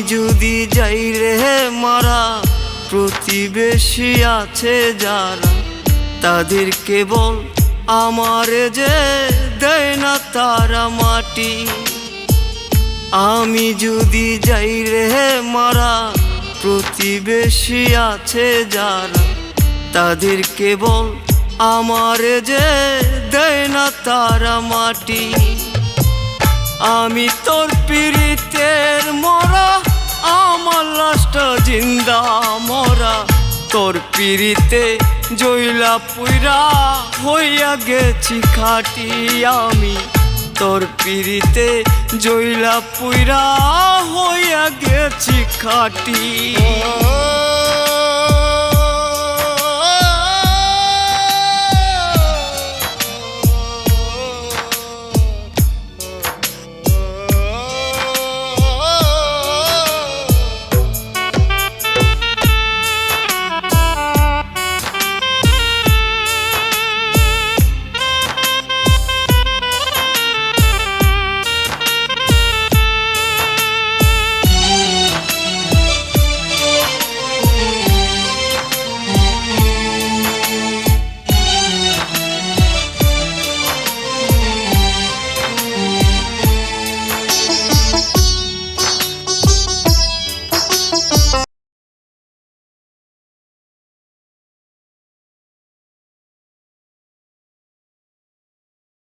যদি যাই রে মারা, প্রতিবেশী আছে যারা, তাদেরকে বল আমার যে দেয় না তারা মাটি। আমি যদি যাই রে মারা, প্রতিবেশী আছে যারা, তাদেরকে বল আমার যে দেয় না তারা মাটি। আমি তোর পীড়িতের মরা, আমার লাশটা জিন্দা মরা, তোর পীড়িতে জইলা পুইরা হইয়া গেছি খাটি। আমি তোর পীড়িতে জইলা পুইরা হইয়া গেছি খাটি।